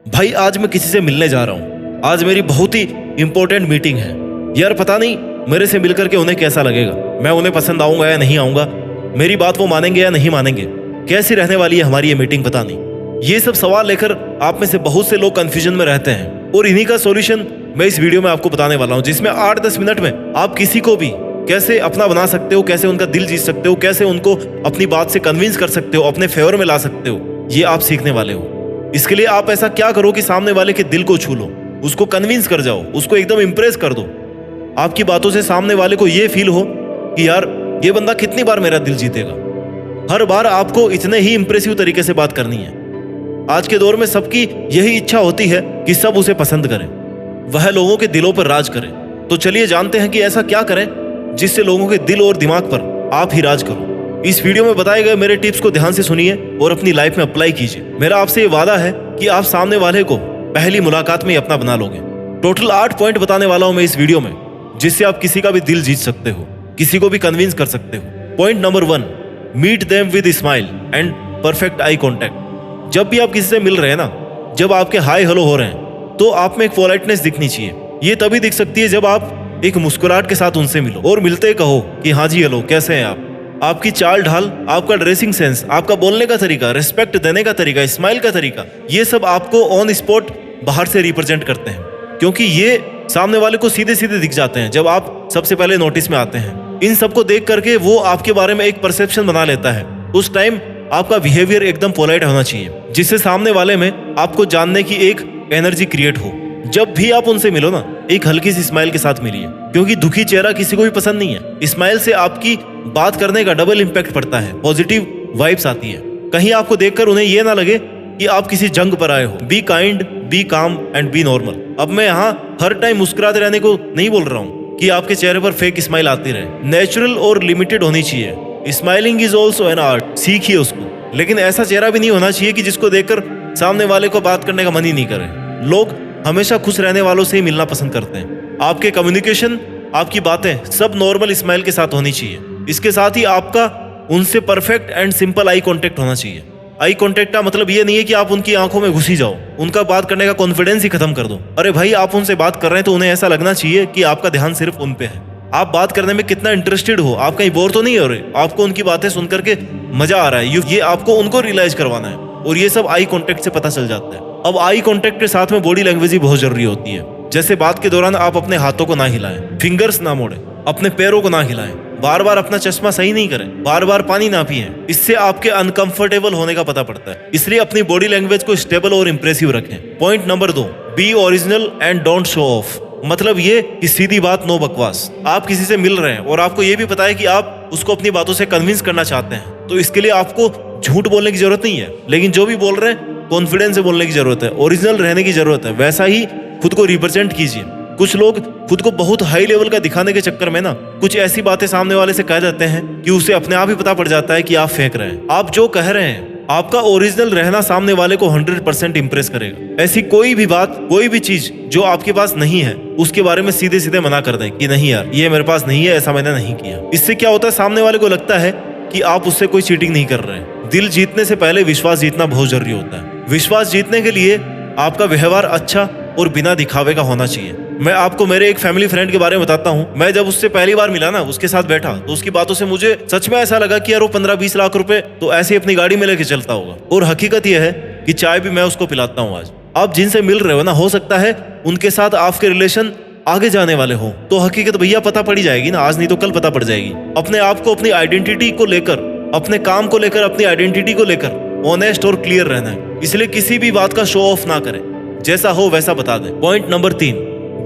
भाई आज मैं किसी से मिलने जा रहा हूँ। आज मेरी बहुत ही इंपॉर्टेंट मीटिंग है। यार पता नहीं मेरे से मिलकर के उन्हें कैसा लगेगा, मैं उन्हें पसंद आऊंगा या नहीं आऊंगा, मेरी बात वो मानेंगे या नहीं मानेंगे, कैसी रहने वाली है हमारी ये मीटिंग पता नहीं। ये सब सवाल लेकर आप में से बहुत से लोग कंफ्यूजन में रहते हैं और इन्हीं का सॉल्यूशन मैं इस वीडियो में आपको बताने वाला हूँ, जिसमें 8-10 मिनट में आप किसी को भी कैसे अपना बना सकते हो, कैसे उनका दिल जीत सकते हो, कैसे उनको अपनी बात से कन्विंस कर सकते हो, अपने फेवर में ला सकते हो, ये आप सीखने वाले हो। इसके लिए आप ऐसा क्या करो कि सामने वाले के दिल को छू लो, उसको कन्विंस कर जाओ, उसको एकदम इंप्रेस कर दो। आपकी बातों से सामने वाले को ये फील हो कि यार ये बंदा कितनी बार मेरा दिल जीतेगा। हर बार आपको इतने ही इंप्रेसिव तरीके से बात करनी है। आज के दौर में सबकी यही इच्छा होती है कि सब उसे पसंद करें, वह लोगों के दिलों पर राज करे। तो चलिए जानते हैं कि ऐसा क्या करें जिससे लोगों के दिल और दिमाग पर आप ही राज करो। इस वीडियो में बताए गए मेरे टिप्स को ध्यान से सुनिए और अपनी लाइफ में अप्लाई कीजिए। मेरा आपसे ये वादा है कि आप सामने वाले को पहली मुलाकात में ही अपना बना लोगे। टोटल 8 पॉइंट बताने वाला हूं मैं इस वीडियो में, जिससे आप किसी का भी दिल जीत सकते हो, किसी को भी कन्विंस कर सकते हो। Point number 1, meet them with smile and perfect eye contact. जब भी आप किसी से मिल रहे हैं ना, जब आपके हाय हेलो हो रहे हैं, तो आप में एक पोलाइटनेस दिखनी चाहिए। ये तभी दिख सकती है जब आप एक मुस्कुराहट के साथ उनसे मिलो और मिलते कहो कि हाँ जी हेलो, कैसे हैं आप। आपकी चाल ढाल, आपका ड्रेसिंग सेंस, आपका बोलने का तरीका, रिस्पेक्ट देने का तरीका, स्माइल का तरीका, ये सब आपको ऑन स्पॉट बाहर से रिप्रेजेंट करते हैं, क्योंकि ये सामने वाले को सीधे सीधे दिख जाते हैं जब आप सबसे पहले नोटिस में आते हैं। इन सबको देख करके वो आपके बारे में एक परसेप्शन बना लेता है। उस टाइम आपका बिहेवियर एकदम पोलाइट होना चाहिए, जिससे सामने वाले में आपको जानने की एक एनर्जी क्रिएट हो। जब भी आप उनसे मिलो ना, एक हल्की सी स्माइल के साथ मिलिए, क्योंकि दुखी चेहरा किसी को भी पसंद नहीं है। स्माइल से आपकी बात करने का डबल इम्पैक्ट पड़ता है, पॉजिटिव वाइब्स आती है। कहीं आपको देखकर उन्हें यह ना लगे कि आप किसी जंग पर आए हो। बी काइंड, बी काम एंड बी नॉर्मल। अब मैं यहाँ हर टाइम मुस्कुराते रहने को नहीं बोल रहा हूँ कि आपके चेहरे पर फेक स्माइल आती रहे। नेचुरल और लिमिटेड होनी चाहिए। Smiling is also an art, सीखिए उसको। लेकिन ऐसा चेहरा भी नहीं होना चाहिए कि जिसको देखकर सामने वाले को बात करने का मन ही नहीं करे। लोग हमेशा खुश रहने वालों से ही मिलना पसंद करते हैं। आपके कम्युनिकेशन, आपकी बातें सब नॉर्मल स्माइल के साथ होनी चाहिए। इसके साथ ही आपका उनसे perfect and simple eye contact होना चाहिए। आई कांटेक्ट का मतलब ये नहीं है कि आप उनकी आंखों में घुसी जाओ, उनका बात करने का कॉन्फिडेंस ही खत्म कर दो। अरे भाई, आप उनसे बात कर रहे हैं तो उन्हें ऐसा लगना चाहिए कि आपका ध्यान सिर्फ उन पे है। आप बात करने में कितना इंटरेस्टेड हो, आप कहीं बोर तो नहीं हो रहे, आपको उनकी बातें सुन करके मजा आ रहा है, ये आपको उनको रियलाइज करवाना है। और ये सब आई कांटेक्ट से पता चल जाता है। अब आई कांटेक्ट के साथ में बॉडी लैंग्वेज ही बहुत जरूरी होती है। जैसे बात के दौरान आप अपने हाथों को ना हिलाएं, फिंगर्स ना मोड़ें, अपने पैरों को ना हिलाएं, बार बार अपना चश्मा सही नहीं करें, बार बार पानी ना पिएं। इससे आपके अनकंफर्टेबल होने का पता पड़ता है। इसलिए अपनी बॉडी लैंग्वेज को स्टेबल और इंप्रेसिव रखें। Point number 2, B original and don't show off. मतलब ये कि सीधी बात, नो बकवास। आप किसी से मिल रहे हैं और आपको ये भी पता है कि आप उसको अपनी बातों से कन्विंस करना चाहते हैं, तो इसके लिए आपको झूठ बोलने की जरूरत नहीं है। लेकिन जो भी बोल रहे हैं कॉन्फिडेंस से बोलने की जरूरत है, ओरिजिनल रहने की जरूरत है। वैसा ही खुद को रिप्रेजेंट कीजिए। कुछ लोग खुद को बहुत हाई लेवल का दिखाने के चक्कर में ना कुछ ऐसी बातें सामने वाले से कह देते हैं कि उसे अपने आप ही पता पड़ जाता है कि आप फेंक रहे हैं। आप जो कह रहे हैं, आपका ओरिजिनल रहना सामने वाले को 100% इंप्रेस करेगा। ऐसी कोई भी बात, कोई भी चीज जो आपके पास नहीं है, उसके बारे में सीधे सीधे मना कर दें कि नहीं यार, ये मेरे पास नहीं है, ऐसा मैंने नहीं किया। इससे क्या होता है, सामने वाले को लगता है कि आप उससे कोई चीटिंग नहीं कर रहे हैं। दिल जीतने से पहले विश्वास जीतना बहुत जरूरी होता है। विश्वास जीतने के लिए आपका व्यवहार अच्छा और बिना दिखावे का होना चाहिए। मैं आपको मेरे एक फैमिली फ्रेंड के बारे में बताता हूँ। मैं जब उससे पहली बार मिला ना, उसके साथ बैठा, तो उसकी बातों से मुझे सच में ऐसा लगा कि यार वो 15-20 लाख रुपए तो ऐसे ही अपनी गाड़ी में लेके चलता होगा। और हकीकत यह है कि चाय भी मैं उसको पिलाता हूँ आज। आप जिनसे मिल रहे हो ना, हो सकता है उनके साथ आपके रिलेशन आगे जाने वाले हो, तो हकीकत भैया पता पड़ी जाएगी ना, आज नहीं तो कल पता पड़ जाएगी। अपने आप को, अपनी आइडेंटिटी को लेकर, अपने काम को लेकर, अपनी आइडेंटिटी को लेकर ऑनेस्ट और क्लियर रहना है। इसलिए किसी भी बात का शो ऑफ ना करें, जैसा हो वैसा बता दें। Point number 3,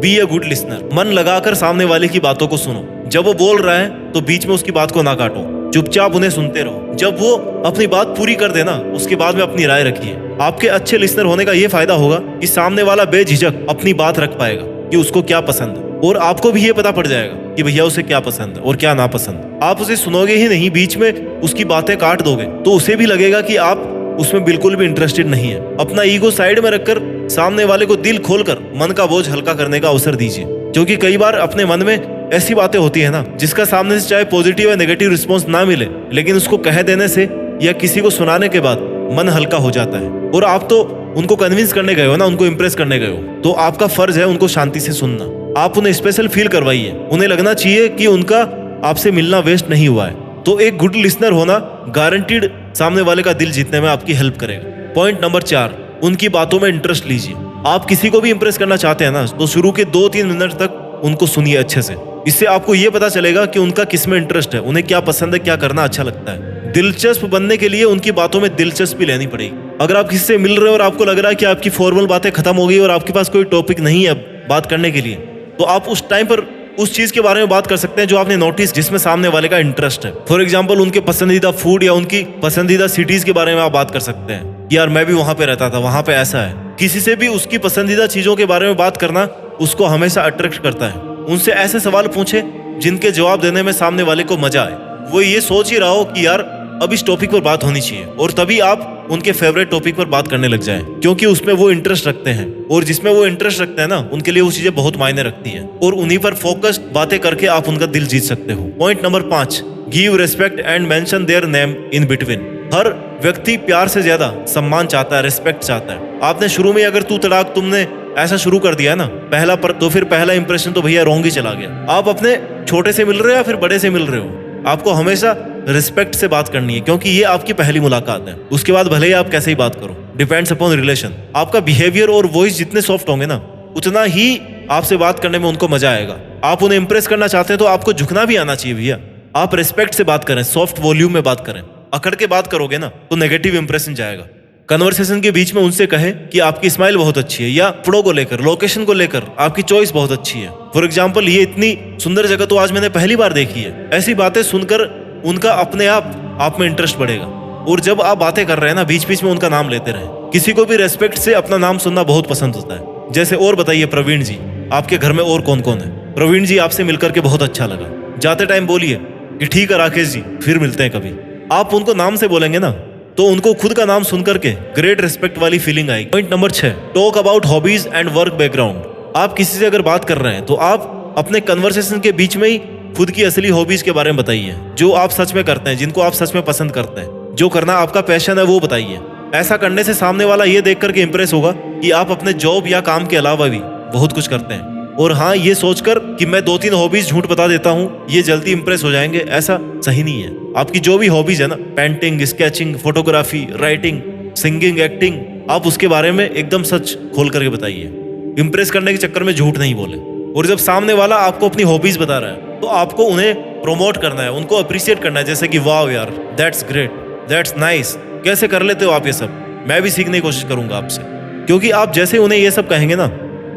be a good listener. मन लगाकर सामने वाले की बातों को सुनो। जब वो बोल रहा है तो बीच में उसकी बात को ना काटो, चुपचाप उन्हें सुनते रहो। जब वो अपनी बात पूरी कर देना, उसके बाद में अपनी राय रखिए। आपके अच्छे लिसनर होने का ये फायदा होगा कि सामने वाला बेझिझक अपनी बात रख पाएगा कि उसको क्या पसंद है, और आपको भी ये पता पड़ जाएगा कि भैया उसे क्या पसंद है और क्या नापसंद। आप उसे सुनोगे ही नहीं, बीच में उसकी बातें काट दोगे, तो उसे भी लगेगा कि आप उसमें बिल्कुल भी इंटरेस्टेड नहीं है। अपना ईगो साइड में रखकर सामने वाले को दिल खोलकर मन का बोझ हल्का करने का अवसर दीजिए। क्योंकि कई बार अपने मन में ऐसी बातें होती है ना, जिसका सामने से चाहे पॉजिटिव या नेगेटिव रिस्पॉन्स ना मिले, लेकिन उसको कह देने से या किसी को सुनाने के बाद मन हल्का हो जाता है। और आप तो उनको कन्विंस करने गए हो ना, उनको इम्प्रेस करने गए हो, तो आपका फर्ज है उनको शांति से सुनना। आप उन्हें स्पेशल फील करवाइए, उन्हें लगना चाहिए कि उनका आपसे मिलना वेस्ट नहीं हुआ है। तो एक गुड लिसनर होना गारंटीड सामने वाले का दिल जीतने में आपकी हेल्प करेगा। पॉइंट नंबर 4, उनकी बातों में इंटरेस्ट लीजिए। आप किसी को भी इंप्रेस करना चाहते हैं ना, तो शुरू के 2-3 मिनट तक उनको सुनिए अच्छे से। इससे आपको ये पता चलेगा कि उनका किस में इंटरेस्ट है, उन्हें क्या पसंद है, क्या करना अच्छा लगता है। दिलचस्प बनने के लिए उनकी बातों में दिलचस्पी लेनी पड़ेगी। अगर आप किसी से मिल रहे हो और आपको लग रहा है कि आपकी फॉर्मल बातें खत्म हो गई और आपके पास कोई टॉपिक नहीं है बात करने के लिए, तो आप उस टाइम पर उस चीज के बारे में बात कर सकते हैं जो आपने नोटिस, जिसमें सामने वाले का इंटरेस्ट है। फॉर एग्जाम्पल, उनके पसंदीदा फूड या उनकी पसंदीदा सिटीज के बारे में आप बात कर सकते हैं। यार मैं भी वहां पे रहता था, वहां पे ऐसा है। किसी से भी उसकी पसंदीदा चीजों के बारे में बात करना उसको हमेशा अट्रैक्ट करता है। उनसे ऐसे सवाल पूछे जिनके जवाब देने में सामने वाले को मजा आए। वो ये सोच ही रहा हो कि यार अब इस टॉपिक पर बात होनी चाहिए, और तभी आप उनके फेवरेट टॉपिक पर बात करने लग जाएं, क्योंकि उसमें वो इंटरेस्ट रखते हैं, और जिसमें वो इंटरेस्ट रखते हैं ना, उनके लिए वो चीजें बहुत मायने रखती है, और उन्हीं पर फोकस्ड बातें करके आप उनका दिल जीत सकते हो। Point number 5, give respect and mention their name in between. हर व्यक्ति प्यार से ज्यादा सम्मान चाहता है, रिस्पेक्ट चाहता है। आपने शुरू में अगर तू तड़ाक तुमने ऐसा शुरू कर दिया है ना पहला पर, तो फिर पहला इंप्रेशन तो भैया रॉन्ग ही चला गया। आप अपने छोटे से मिल रहे हो या फिर बड़े से मिल रहे हो, आपको हमेशा रिस्पेक्ट से बात करनी है, क्योंकि ये आपकी पहली मुलाकात है। उसके बाद भले ही आप कैसे ही बात करो, डिपेंड्स अपॉन रिलेशन। आपका बिहेवियर और वॉइस जितने सॉफ्ट होंगे ना, उतना ही आपसे बात करने में उनको मजा आएगा। आप उन्हें इंप्रेस करना चाहते हैं तो आपको झुकना भी आना चाहिए भैया। आप रिस्पेक्ट से बात करें, सॉफ्ट वॉल्यूम में बात करें। अकड़ के बात करोगे ना तो नेगेटिव इंप्रेशन जाएगा। कन्वर्सेशन के बीच में उनसे कहें कि आपकी स्माइल बहुत अच्छी है, या कपड़ों को लेकर, लोकेशन को लेकर आपकी चॉइस बहुत अच्छी है। फॉर एग्जाम्पल, ये इतनी सुंदर जगह तो आज मैंने पहली बार देखी है। ऐसी बातें सुनकर उनका अपने आप में इंटरेस्ट बढ़ेगा। और जब आप बातें कर रहे हैं ना, बीच बीच में उनका नाम लेते रहे। किसी को भी रेस्पेक्ट से अपना नाम सुनना बहुत पसंद होता है। जैसे और बताइए प्रवीण जी, आपके घर में और कौन कौन है? प्रवीण जी, आपसे मिलकर के बहुत अच्छा लगा। जाते टाइम बोलिए कि ठीक है राकेश जी, फिर मिलते हैं कभी। आप उनको नाम से बोलेंगे ना, तो उनको खुद का नाम सुनकर के ग्रेट रिस्पेक्ट वाली फीलिंग आएगी। Point number 6, talk about hobbies and work background. आप किसी से अगर बात कर रहे हैं तो आप अपने कन्वर्सेशन के बीच में ही खुद की असली हॉबीज के बारे में बताइए, जो आप सच में करते हैं, जिनको आप सच में पसंद करते हैं, जो करना आपका पैशन है वो बताइए। ऐसा करने से सामने वाला ये देख करके इंप्रेस होगा कि आप अपने जॉब या काम के अलावा भी बहुत कुछ करते हैं। और हाँ, ये सोचकर कि मैं 2-3 हॉबीज झूठ बता देता हूँ, ये जल्दी इंप्रेस हो जाएंगे, ऐसा सही नहीं है। आपकी जो भी हॉबीज है ना, painting, sketching, photography, writing, singing, acting, आप उसके बारे में एकदम सच खोल करके बताइए। इंप्रेस करने के चक्कर में झूठ नहीं बोले। और जब सामने वाला आपको अपनी हॉबीज बता रहा है तो आपको उन्हें प्रमोट करना है, उनको अप्रिशिएट करना है। जैसे कि वाह यार, दैट्स ग्रेट, दैट्स नाइस, कैसे कर लेते हो आप ये सब, मैं भी सीखने की कोशिश करूंगा आपसे। क्योंकि आप जैसे उन्हें ये सब कहेंगे ना,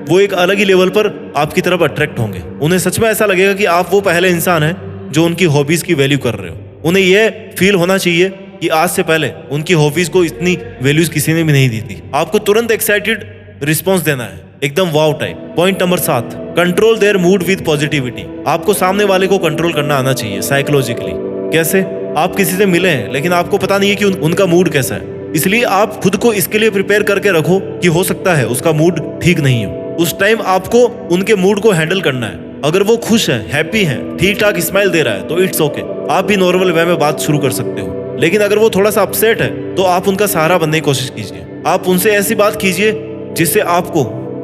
वो एक अलग ही लेवल पर आपकी तरफ अट्रैक्ट होंगे। उन्हें सच में ऐसा लगेगा कि आप वो पहले इंसान हैं जो उनकी हॉबीज की वैल्यू कर रहे हो। उन्हें यह फील होना चाहिए कि आज से पहले उनकी हॉबीज को इतनी वैल्यूज किसी ने भी नहीं दी थी। आपको तुरंत एक्साइटेड रिस्पॉन्स देना है, एकदम wow type. Point number 7, control their mood with positivity. आपको सामने वाले को कंट्रोल करना आना चाहिए साइकोलॉजिकली। कैसे? आप किसी से मिले हैं लेकिन आपको पता नहीं है कि उनका मूड कैसा है, इसलिए आप खुद को इसके लिए प्रिपेयर करके रखो कि हो सकता है उसका मूड ठीक नहीं हो। उस टाइम आपको उनके मूड को हैंडल करना है। अगर वो खुश है, हैप्पी है, ठीक ठाक स्माइल दे रहा है तो इट्स ओके, आप भी नॉर्मल वे में बात शुरू कर सकते हो। लेकिन अगर वो थोड़ा सा अपसेट है तो आप उनका सहारा बनने की कोशिश कीजिए। आप उनसे ऐसी बात कीजिए जिससे आपको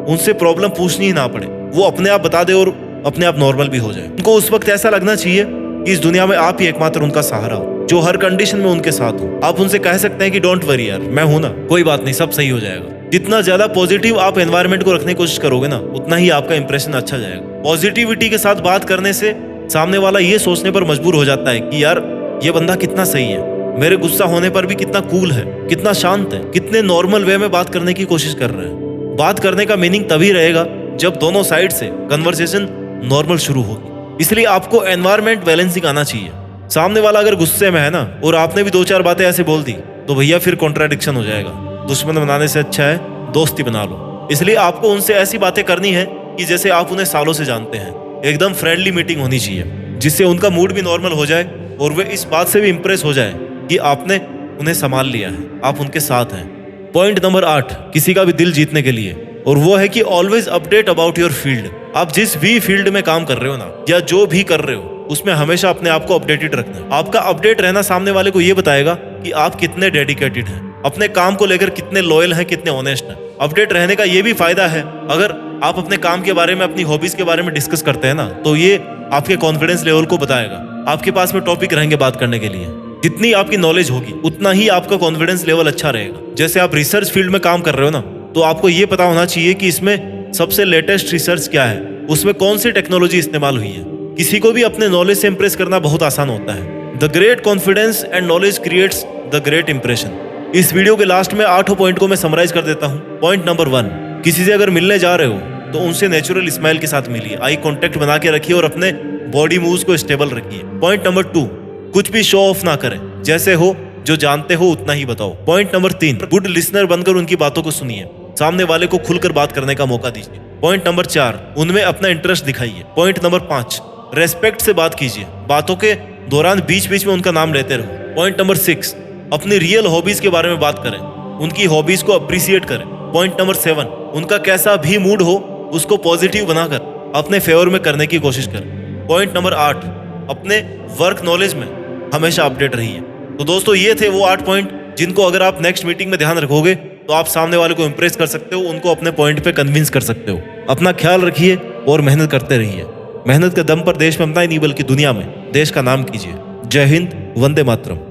उनसे प्रॉब्लम पूछनी ही ना पड़े, वो अपने आप बता दे और अपने आप नॉर्मल भी हो जाए। उनको उस वक्त ऐसा लगना चाहिए कि इस दुनिया में आप ही एकमात्र उनका सहारा हो, जो हर कंडीशन में उनके साथ हो। आप उनसे कह सकते हैं कि डोंट वरी यार, मैं हूं ना, कोई बात नहीं, सब सही हो जाएगा। जितना ज्यादा पॉजिटिव आप एनवायरनमेंट को रखने की कोशिश करोगे ना, उतना ही आपका इंप्रेशन अच्छा जाएगा। पॉजिटिविटी के साथ बात करने से सामने वाला ये सोचने पर मजबूर हो जाता है कि यार ये बंदा कितना सही है, मेरे गुस्सा होने पर भी कितना कूल है, कितना शांत है, कितने नॉर्मल वे में बात करने की कोशिश कर रहे हैं। बात करने का मीनिंग तभी रहेगा जब दोनों साइड से कन्वर्सेशन नॉर्मल शुरू होगी। इसलिए आपको एनवायरनमेंट बैलेंसिंग आना चाहिए। सामने वाला अगर गुस्से में है ना और आपने भी 2-4 बातें ऐसे बोल दी तो भैया फिर कॉन्ट्राडिक्शन हो जाएगा। दुश्मन बनाने से अच्छा है दोस्ती बना लो। इसलिए आपको उनसे ऐसी बातें करनी है कि जैसे आप उन्हें सालों से जानते हैं। एकदम फ्रेंडली मीटिंग होनी चाहिए जिससे उनका मूड भी नॉर्मल हो जाए और वे इस बात से भी इंप्रेस हो जाए कि आपने उन्हें संभाल लिया है, आप उनके साथ हैं। पॉइंट नंबर 8, किसी का भी दिल जीतने के लिए, और वो है कि always update about your field. आप जिस भी फील्ड में काम कर रहे हो ना, या जो भी कर रहे हो, उसमें हमेशा अपने आप को अपडेटेड रखना है। आपका अपडेट रहना सामने वाले को ये बताएगा कि आप कितने डेडिकेटेड हैं। अपने काम को लेकर कितने लॉयल हैं, कितने ऑनेस्ट हैं। अपडेट रहने का ये भी फायदा है, अगर आप अपने काम के बारे में, अपनी हॉबीज के बारे में डिस्कस करते हैं ना, तो ये आपके कॉन्फिडेंस लेवल को बताएगा। आपके पास में टॉपिक रहेंगे बात करने के लिए। जितनी आपकी नॉलेज होगी उतना ही आपका कॉन्फिडेंस लेवल अच्छा रहेगा। जैसे आप रिसर्च फील्ड में काम कर रहे हो ना, तो आपको ये पता होना चाहिए कि इसमें सबसे लेटेस्ट रिसर्च क्या है, उसमें कौन सी टेक्नोलॉजी इस्तेमाल हुई है। किसी को भी अपने नॉलेज से इंप्रेस करना बहुत आसान होता है। The great confidence and knowledge creates the great impression. इस वीडियो के लास्ट में 8 पॉइंट को मैं समराइज कर देता हूँ। पॉइंट नंबर 1, किसी से अगर मिलने जा रहे हो तो उनसे नेचुरल स्माइल के साथ मिलिए, आई कांटेक्ट बना के रखिए और अपने बॉडी मूव्स को स्टेबल रखिए। पॉइंट नंबर 2, कुछ भी शो ऑफ ना करें, जैसे हो जो जानते हो उतना ही बताओ। पॉइंट नंबर 3, गुड लिसनर बनकर उनकी बातों को सुनिए, सामने वाले को खुलकर बात करने का मौका दीजिए। पॉइंट नंबर 4, उनमें अपना इंटरेस्ट दिखाइए। पॉइंट नंबर 5, रेस्पेक्ट से बात कीजिए, बातों के दौरान बीच बीच में उनका नाम लेते रहो। पॉइंट नंबर 6, अपनी रियल हॉबीज के बारे में बात करें, उनकी हॉबीज को अप्रिशिएट करें। पॉइंट नंबर 7, उनका कैसा भी मूड हो उसको पॉजिटिव बनाकर अपने फेवर में करने की कोशिश करें। पॉइंट नंबर 8, अपने वर्क नॉलेज में हमेशा अपडेट रहिए। तो दोस्तों, ये थे वो 8 पॉइंट जिनको अगर आप नेक्स्ट मीटिंग में ध्यान रखोगे तो आप सामने वाले को इंप्रेस कर सकते हो, उनको अपने पॉइंट पे कन्विंस कर सकते हो। अपना ख्याल रखिए और मेहनत करते रहिए। मेहनत के दम पर देश में अपना ही नहीं बल्कि दुनिया में देश का नाम कीजिए। जय हिंद, वंदे मातरम।